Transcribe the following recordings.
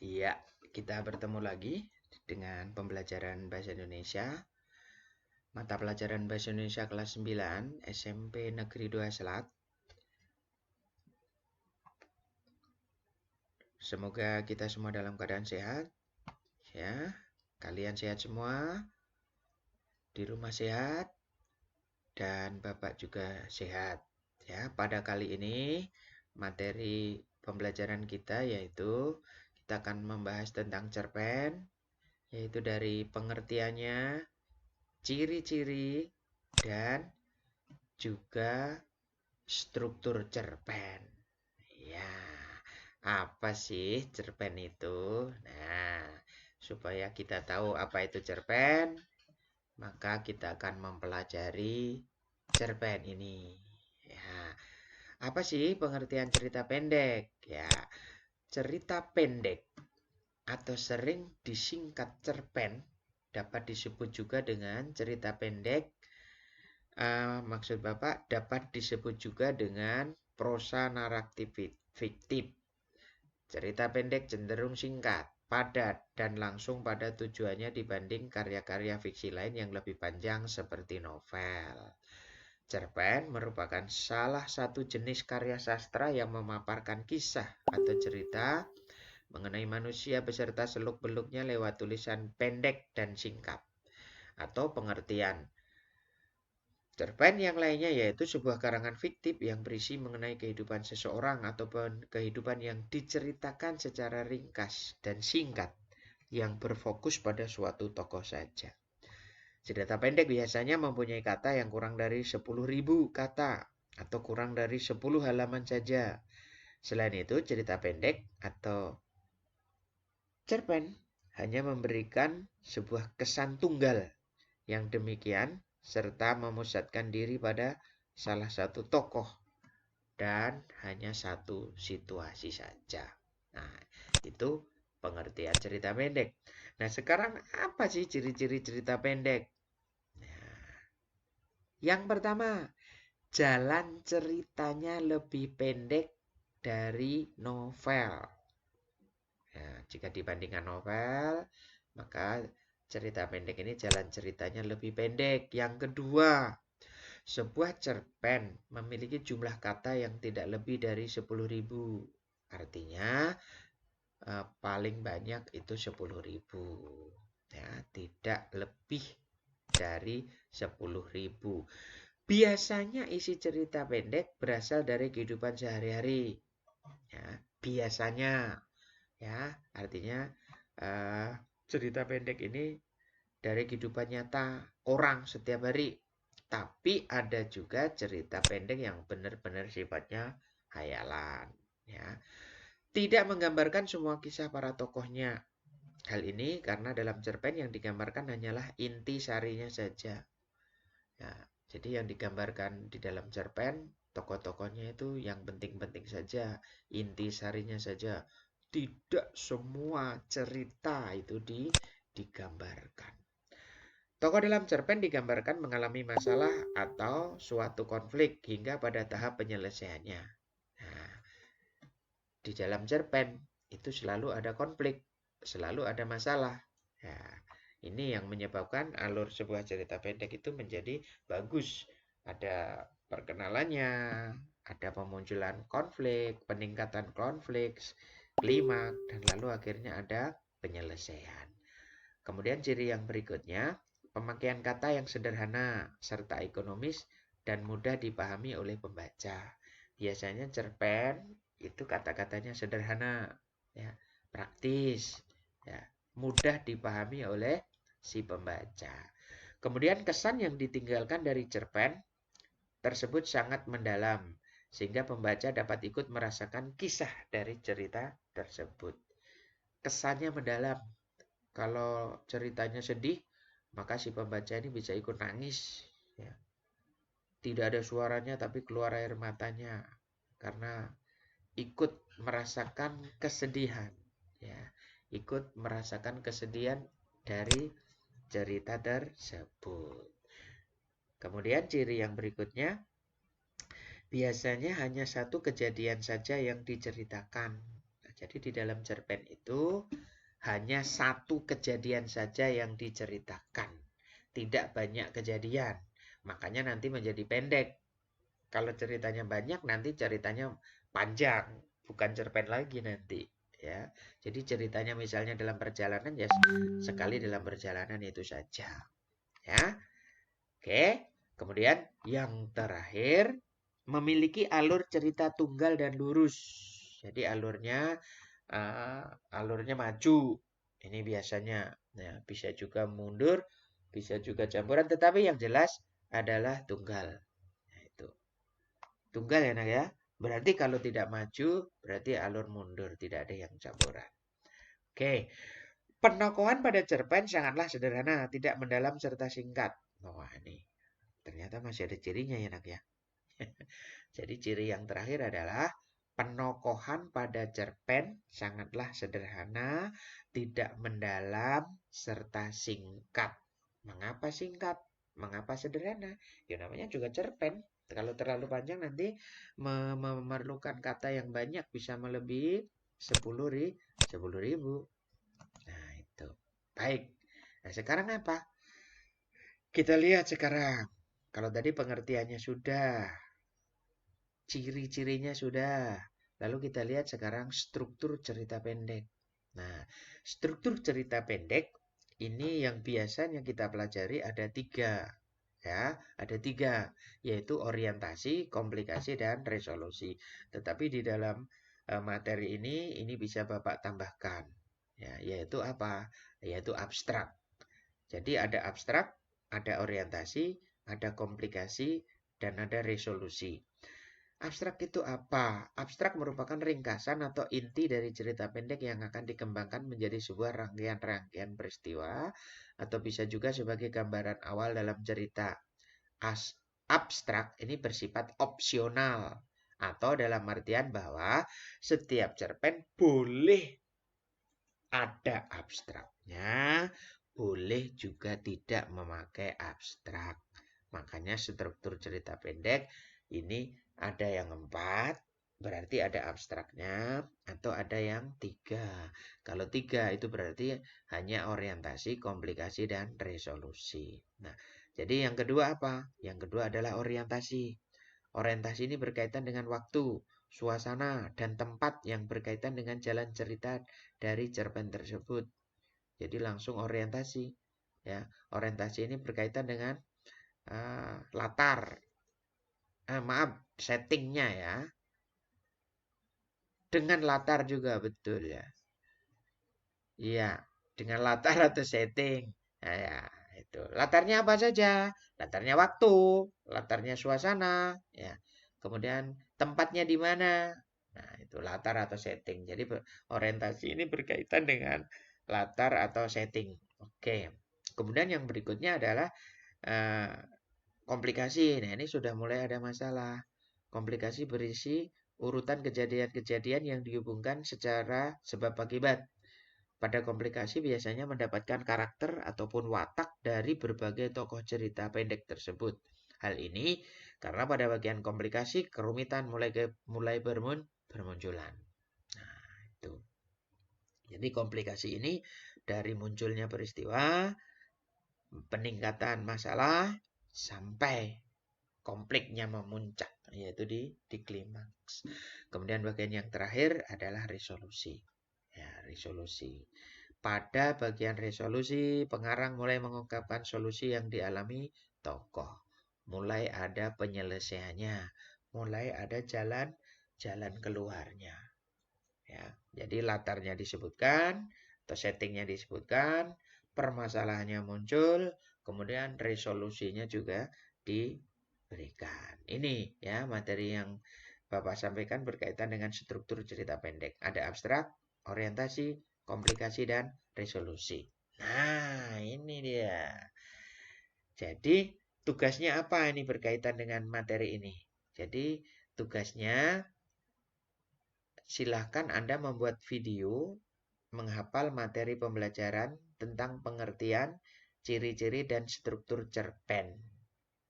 Iya, kita bertemu lagi dengan pembelajaran Bahasa Indonesia. Mata pelajaran Bahasa Indonesia kelas 9 SMP Negeri 2 Selat. Semoga kita semua dalam keadaan sehat. Ya, kalian sehat semua, di rumah sehat, dan Bapak juga sehat. Ya, pada kali ini materi pembelajaran kita yaitu kita akan membahas tentang cerpen, yaitu dari pengertiannya, ciri-ciri, dan juga struktur cerpen. Ya, apa sih cerpen itu? Nah, supaya kita tahu apa itu cerpen, maka kita akan mempelajari cerpen ini. Ya, apa sih pengertian cerita pendek? Ya, cerita pendek atau sering disingkat cerpen dapat disebut juga dengan cerita pendek. Maksud Bapak dapat disebut juga dengan prosa naratif fiktif. Cerita pendek cenderung singkat, padat, dan langsung pada tujuannya dibanding karya-karya fiksi lain yang lebih panjang seperti novel. Cerpen merupakan salah satu jenis karya sastra yang memaparkan kisah atau cerita mengenai manusia beserta seluk-beluknya lewat tulisan pendek dan singkat atau pengertian. Cerpen yang lainnya yaitu sebuah karangan fiktif yang berisi mengenai kehidupan seseorang ataupun kehidupan yang diceritakan secara ringkas dan singkat yang berfokus pada suatu tokoh saja. Cerita pendek biasanya mempunyai kata yang kurang dari 10.000 kata atau kurang dari 10 halaman saja. Selain itu, cerita pendek atau cerpen hanya memberikan sebuah kesan tunggal yang demikian serta memusatkan diri pada salah satu tokoh dan hanya satu situasi saja. Nah, itu pengertian cerita pendek. Nah, sekarang apa sih ciri-ciri cerita pendek? Nah, yang pertama, jalan ceritanya lebih pendek dari novel. Nah, jika dibandingkan novel, maka cerita pendek ini jalan ceritanya lebih pendek. Yang kedua, sebuah cerpen memiliki jumlah kata yang tidak lebih dari 10.000. Artinya paling banyak itu 10.000. Ya, tidak lebih dari 10.000. Biasanya isi cerita pendek berasal dari kehidupan sehari-hari. Ya, biasanya ya, artinya cerita pendek ini dari kehidupan nyata orang setiap hari. Tapi ada juga cerita pendek yang benar-benar sifatnya hayalan. Ya. Tidak menggambarkan semua kisah para tokohnya. Hal ini karena dalam cerpen yang digambarkan hanyalah inti sarinya saja. Ya, jadi yang digambarkan di dalam cerpen, tokoh-tokohnya itu yang penting-penting saja, inti sarinya saja. Tidak semua cerita itu digambarkan. Tokoh dalam cerpen digambarkan mengalami masalah atau suatu konflik hingga pada tahap penyelesaiannya. Nah, di dalam cerpen itu selalu ada konflik, selalu ada masalah. Nah, ini yang menyebabkan alur sebuah cerita pendek itu menjadi bagus. Ada perkenalannya, ada pemunculan konflik, peningkatan konflik, klimaks, dan lalu akhirnya ada penyelesaian. Kemudian ciri yang berikutnya, pemakaian kata yang sederhana serta ekonomis dan mudah dipahami oleh pembaca. Biasanya cerpen itu kata-katanya sederhana, ya, praktis, ya, mudah dipahami oleh si pembaca. Kemudian kesan yang ditinggalkan dari cerpen tersebut sangat mendalam, sehingga pembaca dapat ikut merasakan kisah dari cerita tersebut. Kesannya mendalam. Kalau ceritanya sedih, maka si pembaca ini bisa ikut nangis. Ya. Tidak ada suaranya tapi keluar air matanya. Karena ikut merasakan kesedihan. Ya. Ikut merasakan kesedihan dari cerita tersebut. Kemudian ciri yang berikutnya, biasanya hanya satu kejadian saja yang diceritakan. Jadi di dalam cerpen itu hanya satu kejadian saja yang diceritakan. Tidak banyak kejadian. Makanya nanti menjadi pendek. Kalau ceritanya banyak, nanti ceritanya panjang. Bukan cerpen lagi nanti. Ya, jadi ceritanya misalnya dalam perjalanan, ya sekali dalam perjalanan itu saja. Ya, oke. Kemudian yang terakhir, memiliki alur cerita tunggal dan lurus. Jadi alurnya maju. Ini biasanya, ya, bisa juga mundur, bisa juga campuran, tetapi yang jelas adalah tunggal. Nah, itu tunggal ya, nak ya. Berarti kalau tidak maju, berarti alur mundur, tidak ada yang campuran. Oke, penokohan pada cerpen sangatlah sederhana, tidak mendalam serta singkat. Wah, ini ternyata masih ada cirinya ya, nak ya. Jadi ciri yang terakhir adalah penokohan pada cerpen sangatlah sederhana, tidak mendalam, serta singkat. Mengapa singkat? Mengapa sederhana? Ya namanya juga cerpen. Kalau terlalu panjang nanti memerlukan kata yang banyak, bisa melebihi 10.000. Nah itu. Baik. Nah sekarang apa? Kita lihat sekarang. Kalau tadi pengertiannya sudah, ciri-cirinya sudah. Lalu kita lihat sekarang struktur cerita pendek. Nah, struktur cerita pendek ini yang biasanya kita pelajari ada 3. Ya, ada 3, yaitu orientasi, komplikasi, dan resolusi. Tetapi di dalam materi ini bisa Bapak tambahkan. Ya, yaitu apa? Yaitu abstrak. Jadi ada abstrak, ada orientasi, ada komplikasi, dan ada resolusi. Abstrak itu apa? Abstrak merupakan ringkasan atau inti dari cerita pendek yang akan dikembangkan menjadi sebuah rangkaian-rangkaian peristiwa, atau bisa juga sebagai gambaran awal dalam cerita. Abstrak ini bersifat opsional, atau dalam artian bahwa setiap cerpen boleh ada abstraknya, boleh juga tidak memakai abstrak. Makanya struktur cerita pendek ini ada yang 4, berarti ada abstraknya, atau ada yang 3. Kalau 3 itu berarti hanya orientasi, komplikasi, dan resolusi. Nah, jadi yang kedua apa? Yang kedua adalah orientasi. Orientasi ini berkaitan dengan waktu, suasana, dan tempat yang berkaitan dengan jalan cerita dari cerpen tersebut. Jadi langsung orientasi. Ya, orientasi ini berkaitan dengan latar, settingnya ya. Dengan latar juga betul ya. Iya, dengan latar atau setting. Nah, ya, itu. Latarnya apa saja? Latarnya waktu, latarnya suasana, ya. Kemudian tempatnya di mana? Nah, itu latar atau setting. Jadi orientasi ini berkaitan dengan latar atau setting. Oke. Kemudian yang berikutnya adalah komplikasi. Nah, ini sudah mulai ada masalah. Komplikasi berisi urutan kejadian-kejadian yang dihubungkan secara sebab akibat. Pada komplikasi biasanya mendapatkan karakter ataupun watak dari berbagai tokoh cerita pendek tersebut. Hal ini karena pada bagian komplikasi kerumitan mulai bermunculan. Nah, itu. Jadi komplikasi ini dari munculnya peristiwa, peningkatan masalah, sampai konfliknya memuncak, yaitu di klimaks. Kemudian bagian yang terakhir adalah resolusi. Ya, resolusi. Pada bagian resolusi, pengarang mulai mengungkapkan solusi yang dialami tokoh. Mulai ada penyelesaiannya, mulai ada jalan keluarnya. Ya, jadi latarnya disebutkan, atau settingnya disebutkan, permasalahannya muncul, kemudian resolusinya juga diberikan. Ini ya materi yang Bapak sampaikan berkaitan dengan struktur cerita pendek. Ada abstrak, orientasi, komplikasi, dan resolusi. Nah, ini dia. Jadi, tugasnya apa ini berkaitan dengan materi ini? Jadi, tugasnya silahkan Anda membuat video menghafal materi pembelajaran tentang pengertian, ciri-ciri, dan struktur cerpen.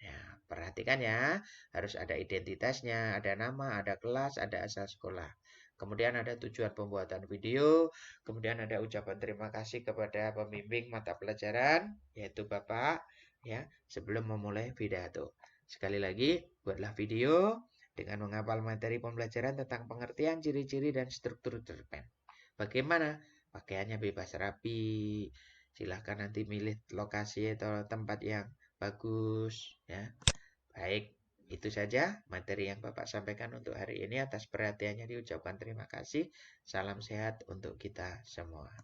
Ya, perhatikan ya, harus ada identitasnya, ada nama, ada kelas, ada asal sekolah. Kemudian ada tujuan pembuatan video, kemudian ada ucapan terima kasih kepada pembimbing mata pelajaran, yaitu Bapak, ya, sebelum memulai pidato. Sekali lagi, buatlah video dengan menghafal materi pembelajaran tentang pengertian, ciri-ciri, dan struktur cerpen. Bagaimana? Pakaiannya bebas rapi. Silahkan nanti milih lokasi atau tempat yang bagus, ya. Baik, itu saja materi yang Bapak sampaikan untuk hari ini. Atas perhatiannya diucapkan terima kasih. Salam sehat untuk kita semua.